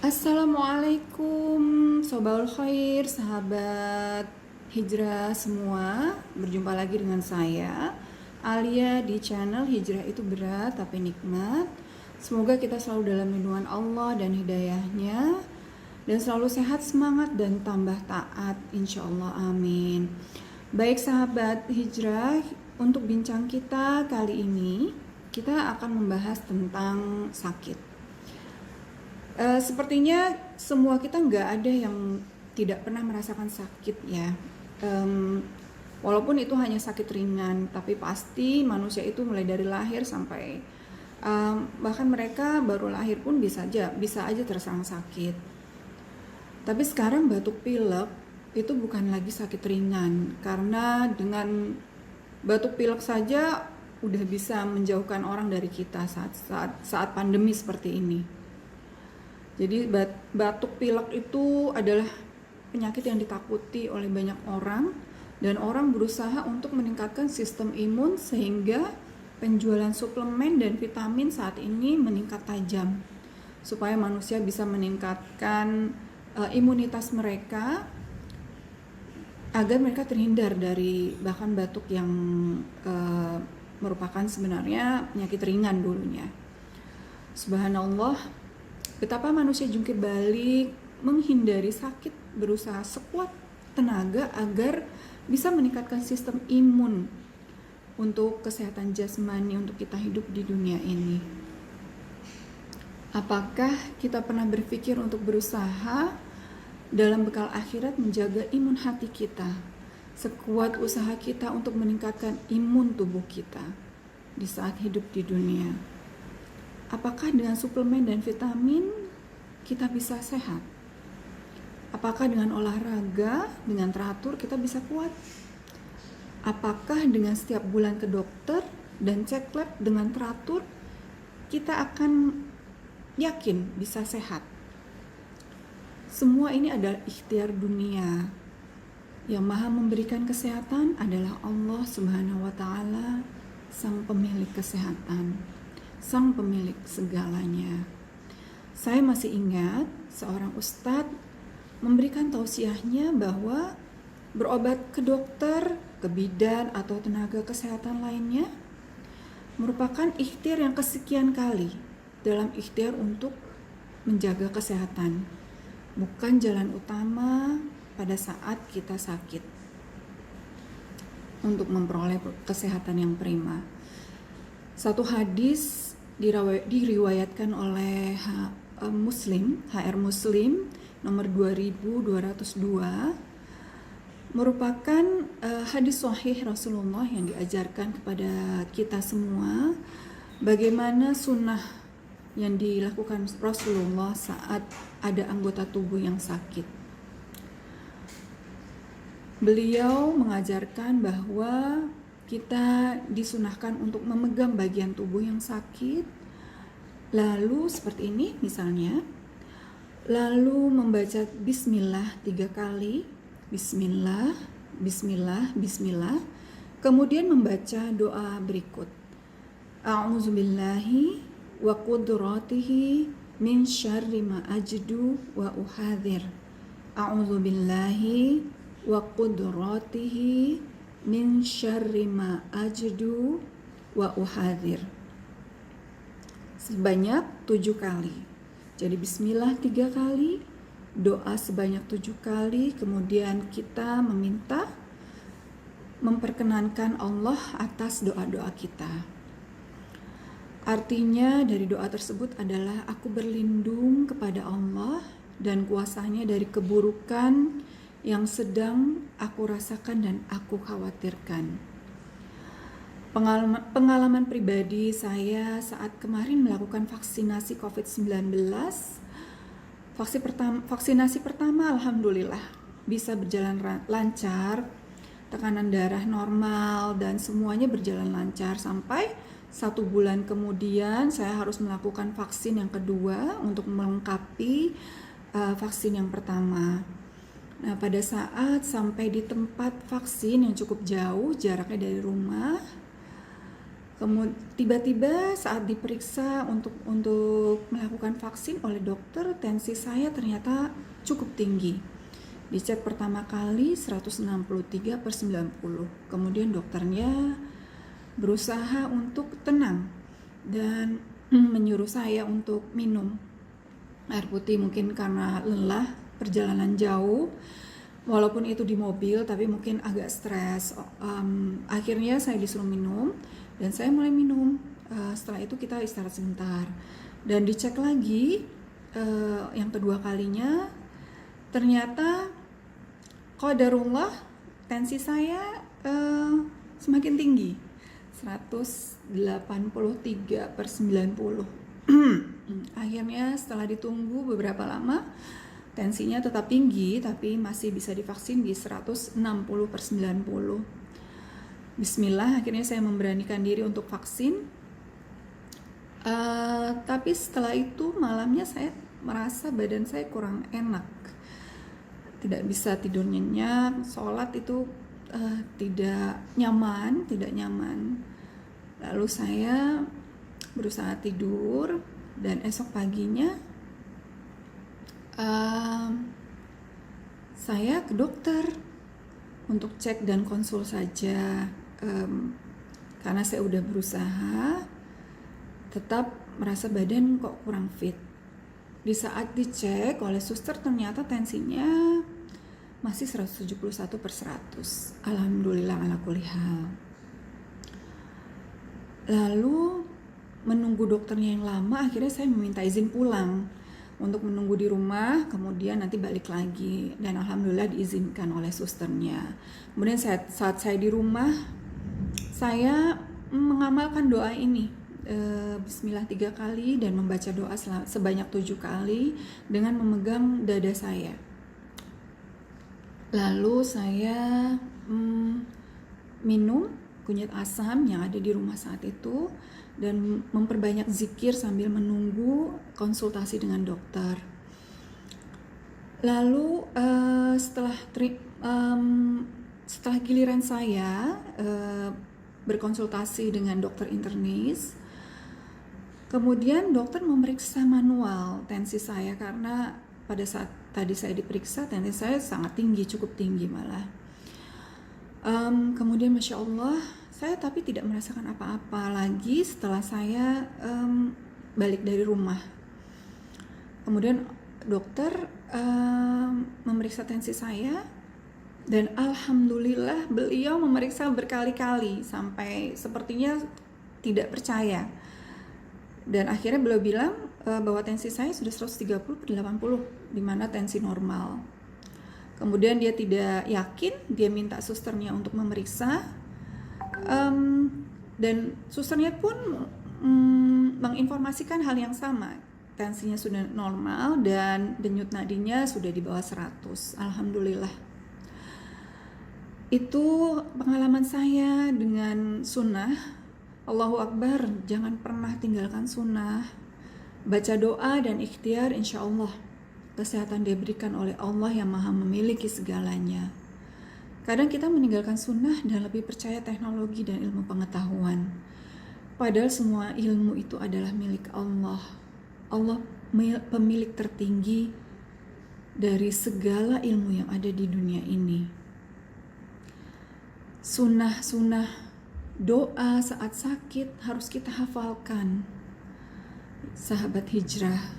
Assalamualaikum Sobaul Khair, sahabat hijrah semua. Berjumpa lagi dengan saya Alia di channel Hijrah Itu Berat Tapi Nikmat. Semoga kita selalu dalam lindungan Allah dan hidayahnya, dan selalu sehat, semangat, dan tambah taat, insya Allah, amin. Baik sahabat hijrah, untuk bincang kita kali ini kita akan membahas tentang sakit. Sepertinya semua kita nggak ada yang tidak pernah merasakan sakit ya. Walaupun itu hanya sakit ringan, tapi pasti manusia itu mulai dari lahir sampai bahkan mereka baru lahir pun bisa aja terserang sakit. Tapi sekarang batuk pilek itu bukan lagi sakit ringan, karena dengan batuk pilek saja udah bisa menjauhkan orang dari kita saat pandemi seperti ini. Jadi batuk pilek itu adalah penyakit yang ditakuti oleh banyak orang, dan orang berusaha untuk meningkatkan sistem imun sehingga penjualan suplemen dan vitamin saat ini meningkat tajam supaya manusia bisa meningkatkan imunitas mereka agar mereka terhindar dari bahkan batuk yang merupakan sebenarnya penyakit ringan dulunya. Subhanallah, betapa manusia jungkir balik menghindari sakit, berusaha sekuat tenaga agar bisa meningkatkan sistem imun untuk kesehatan jasmani, untuk kita hidup di dunia ini. Apakah kita pernah berpikir untuk berusaha dalam bekal akhirat menjaga imun hati kita, sekuat usaha kita untuk meningkatkan imun tubuh kita di saat hidup di dunia? Apakah dengan suplemen dan vitamin kita bisa sehat? Apakah dengan olahraga, dengan teratur kita bisa kuat? Apakah dengan setiap bulan ke dokter dan cek lab dengan teratur kita akan yakin bisa sehat? Semua ini adalah ikhtiar dunia. Yang maha memberikan kesehatan adalah Allah Subhanahu wa Ta'ala, sang pemilik kesehatan, sang pemilik segalanya. Saya masih ingat seorang ustadz memberikan tausiahnya bahwa berobat ke dokter, ke bidan, atau tenaga kesehatan lainnya merupakan ikhtiar yang kesekian kali dalam ikhtiar untuk menjaga kesehatan, bukan jalan utama pada saat kita sakit untuk memperoleh kesehatan yang prima. Satu hadis diriwayatkan oleh HR Muslim nomor 2202 merupakan hadis sahih Rasulullah yang diajarkan kepada kita semua bagaimana sunnah yang dilakukan Rasulullah saat ada anggota tubuh yang sakit. Beliau mengajarkan bahwa kita disunahkan untuk memegang bagian tubuh yang sakit, lalu seperti ini misalnya, lalu membaca bismillah 3 kali, bismillah, bismillah, bismillah, kemudian membaca doa berikut: a'udzubillahi wa qudratihi min syarri ma ajdu wa uhadhir, a'udzubillahi wa qudratihi min syarri ma ajdu wa uhadhir, sebanyak 7 kali. Jadi bismillah 3 kali, doa sebanyak 7 kali, kemudian kita meminta, memperkenankan Allah atas doa-doa kita. Artinya dari doa tersebut adalah aku berlindung kepada Allah dan kuasanya dari keburukan yang sedang aku rasakan dan aku khawatirkan. Pengalaman pribadi saya saat kemarin melakukan vaksinasi COVID-19, vaksinasi pertama alhamdulillah bisa berjalan lancar, tekanan darah normal dan semuanya berjalan lancar, sampai 1 bulan kemudian saya harus melakukan vaksin yang kedua untuk melengkapi vaksin yang pertama. Nah, pada saat sampai di tempat vaksin yang cukup jauh jaraknya dari rumah, Tiba-tiba saat diperiksa untuk melakukan vaksin oleh dokter, tensi saya ternyata cukup tinggi. Dicek pertama kali 163/90. Kemudian dokternya berusaha untuk tenang dan menyuruh saya untuk minum air putih, mungkin karena lelah perjalanan jauh. Walaupun itu di mobil, tapi mungkin agak stres. Akhirnya saya disuruh minum dan saya mulai minum. Setelah itu kita istirahat sebentar dan dicek lagi yang kedua kalinya. Ternyata qadarullah tensi saya semakin tinggi, 183/90. Akhirnya setelah ditunggu beberapa lama, tensinya tetap tinggi tapi masih bisa divaksin di 160/90. Bismillah, akhirnya saya memberanikan diri untuk vaksin. Tapi setelah itu malamnya saya merasa badan saya kurang enak, tidak bisa tidur nyenyak, sholat itu tidak nyaman. Lalu saya berusaha tidur dan esok paginya saya ke dokter untuk cek dan konsul saja, karena saya udah berusaha tetap merasa badan kok kurang fit. Di saat dicek oleh suster ternyata tensinya masih 171/100. Alhamdulillah ala kulli hal. Lalu menunggu dokternya yang lama, akhirnya saya meminta izin pulang untuk menunggu di rumah, kemudian nanti balik lagi, dan alhamdulillah diizinkan oleh susternya. Kemudian saat saya di rumah, saya mengamalkan doa ini, Bismillah 3 kali dan membaca doa sebanyak 7 kali dengan memegang dada saya. Lalu saya minum kunyit asam yang ada di rumah saat itu dan memperbanyak zikir sambil menunggu konsultasi dengan dokter. Lalu setelah giliran saya berkonsultasi dengan dokter internis, kemudian dokter memeriksa manual tensi saya karena pada saat tadi saya diperiksa tensi saya sangat tinggi, cukup tinggi malah. Kemudian Masya Allah, saya tapi tidak merasakan apa-apa lagi setelah saya balik dari rumah. Kemudian dokter memeriksa tensi saya dan alhamdulillah beliau memeriksa berkali-kali sampai sepertinya tidak percaya. Dan akhirnya beliau bilang bahwa tensi saya sudah 130/80, di mana tensi normal. Kemudian dia tidak yakin, dia minta susternya untuk memeriksa, dan susternya pun menginformasikan hal yang sama, tensinya sudah normal dan denyut nadinya sudah di bawah 100. Alhamdulillah. Itu pengalaman saya dengan sunnah. Allahu Akbar, jangan pernah tinggalkan sunnah. Baca doa dan ikhtiar, insya Allah kesehatan diberikan oleh Allah yang maha memiliki segalanya. Kadang kita meninggalkan sunnah dan lebih percaya teknologi dan ilmu pengetahuan. Padahal semua ilmu itu adalah milik Allah. Allah pemilik tertinggi dari segala ilmu yang ada di dunia ini. Sunnah-sunnah doa saat sakit harus kita hafalkan. Sahabat hijrah,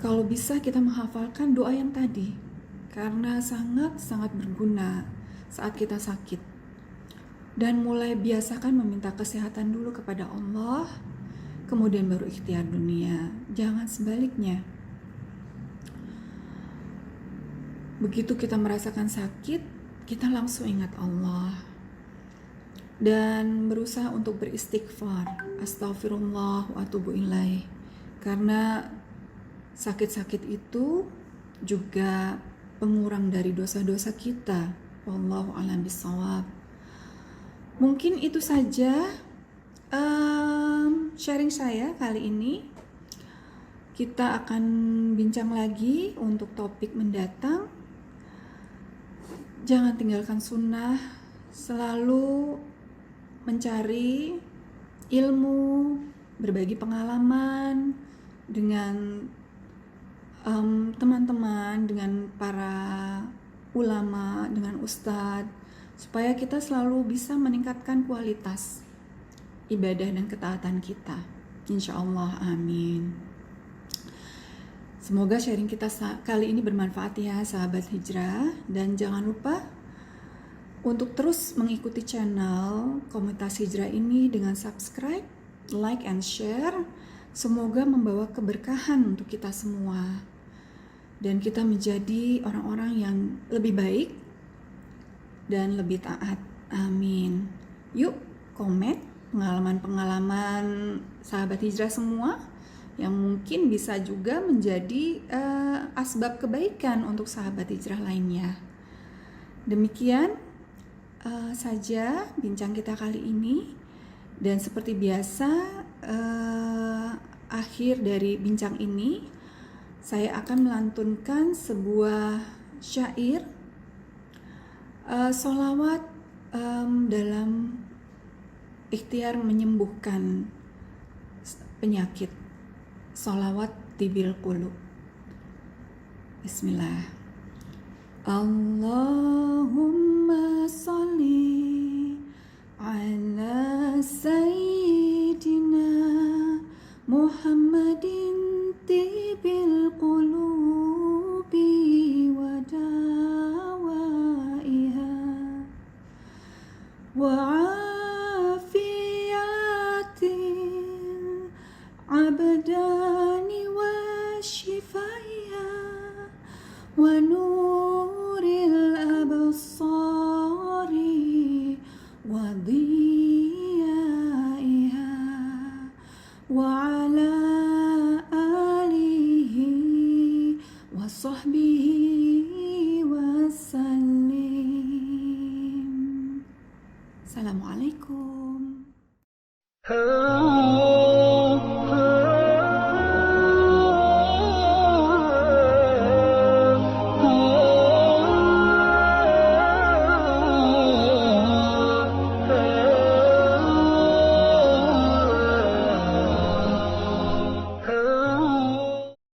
kalau bisa kita menghafalkan doa yang tadi, karena sangat-sangat berguna saat kita sakit. Dan mulai biasakan meminta kesehatan dulu kepada Allah, kemudian baru ikhtiar dunia. Jangan sebaliknya. Begitu kita merasakan sakit, kita langsung ingat Allah dan berusaha untuk beristighfar, astaghfirullah wa atubu ilaih. Karena sakit-sakit itu juga pengurang dari dosa-dosa kita. Wallahu a'lam bishawab. Mungkin itu saja sharing saya kali ini. Kita akan bincang lagi untuk topik mendatang. Jangan tinggalkan sunnah, selalu mencari ilmu, berbagi pengalaman dengan teman-teman, dengan para ulama, dengan ustadz, supaya kita selalu bisa meningkatkan kualitas ibadah dan ketaatan kita. Insya Allah, amin. Semoga sharing kita kali ini bermanfaat ya sahabat hijrah, dan jangan lupa untuk terus mengikuti channel Komunitas Hijrah ini dengan subscribe, like, and share. Semoga membawa keberkahan untuk kita semua dan kita menjadi orang-orang yang lebih baik dan lebih taat. Amin. Yuk komen pengalaman-pengalaman sahabat hijrah semua yang mungkin bisa juga menjadi asbab kebaikan untuk sahabat hijrah lainnya. Demikian saja bincang kita kali ini, dan seperti biasa akhir dari bincang ini saya akan melantunkan sebuah syair sholawat dalam ikhtiar menyembuhkan penyakit, sholawat tibil qulub. Bismillah. Allahumma sholli ala sayyidina Muhammadin tibil qulubi wa dawaiha wa afiyatil abdani wa shifaiha wa nuril absari wa dhiyaiha wa ala alihi wa sahbihi wa sallim. Assalamualaikum.